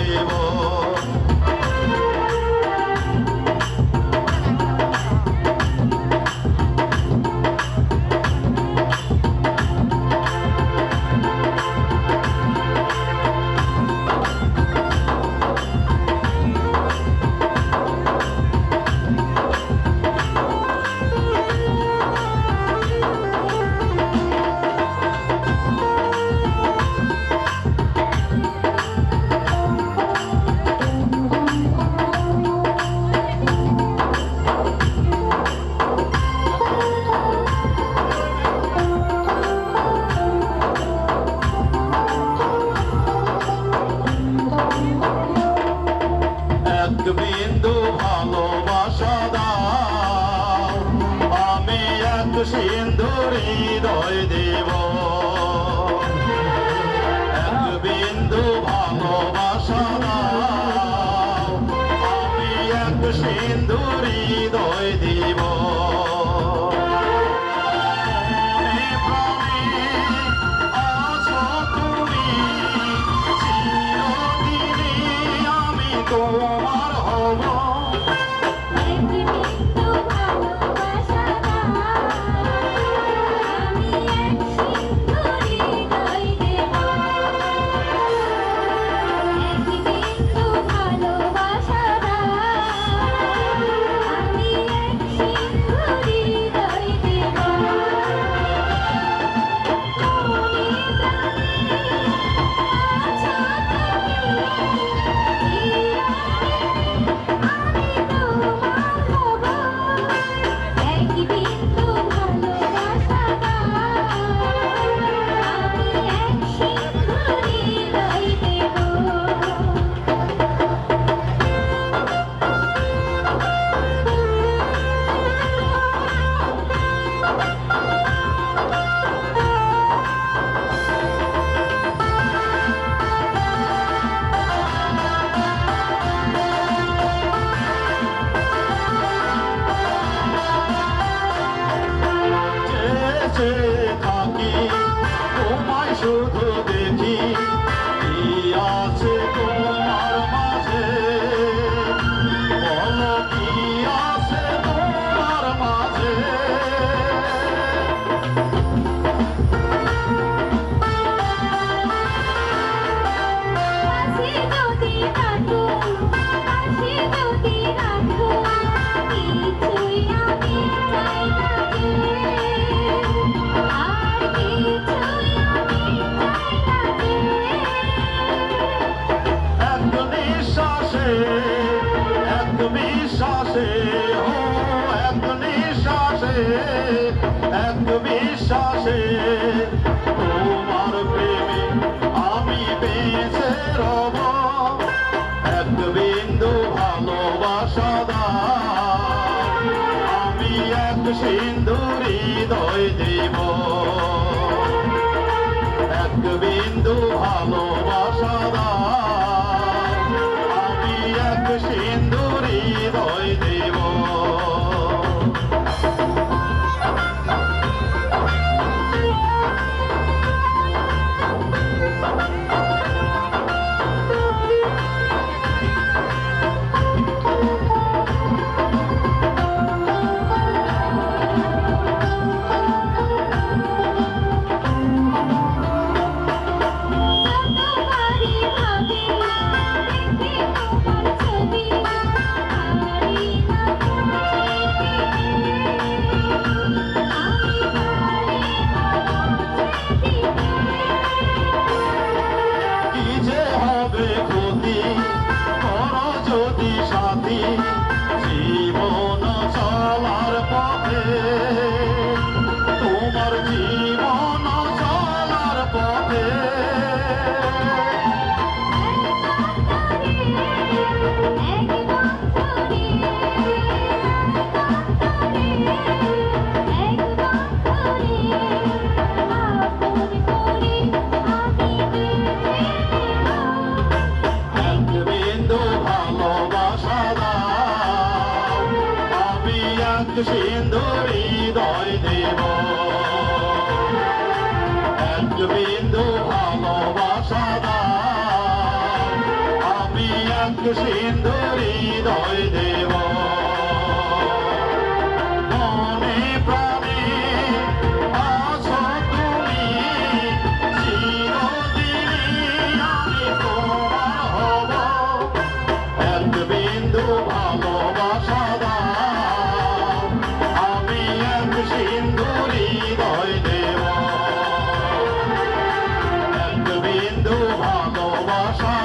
দেব। এক বিন্দু ভালোবাসা দাও, আমি এক সিন্ধু হৃদয় দেব। এক বিন্দু ভালোবাসা দাও, আমি এক সিন্ধু হৃদয় দেব। তোমার হব এক বিন্দু ভালোবাসা দাও, আমি এক সিন্ধু হৃদয় দেব। এক বিন্দু ভালোবাসা দাও, আমি এক সিন্ধু হৃদয় দেব। থাকি তোমায় শুধু দেখি, কি আছে তোমার মাঝে, বলো কি আছে তোমার মাঝে। এক বিশ্বাসে ও এক নিঃশ্বাসে, এক বিশ্বাসে তোমার প্রেমে আমি বেঁচে রব। এক বিন্দু ভালোবাসা দাও, আমি এক সিন্ধু হৃদয় দেব। এক বিন্দু ভালোবাসা দাও, এক সিন্ধু হৃদয় দেব। জীবন চলার পথে, তোমার জীবন চলার পথে। এক বিন্দু ভালোবাসা দাও, আমি এক সিন্ধু হৃদয় দেব। এক বিন্দু ভালোবাসা দাও, আমি সিন্ধু হৃদয় দেব মনে প্রাণে আছো তুমি চিরদিনই আমি তোমার হব এক বিন্দু ভালোবাসা দাও আমি এক সিন্ধু হৃদয় দেব এক বিন্দু ভালোবাসা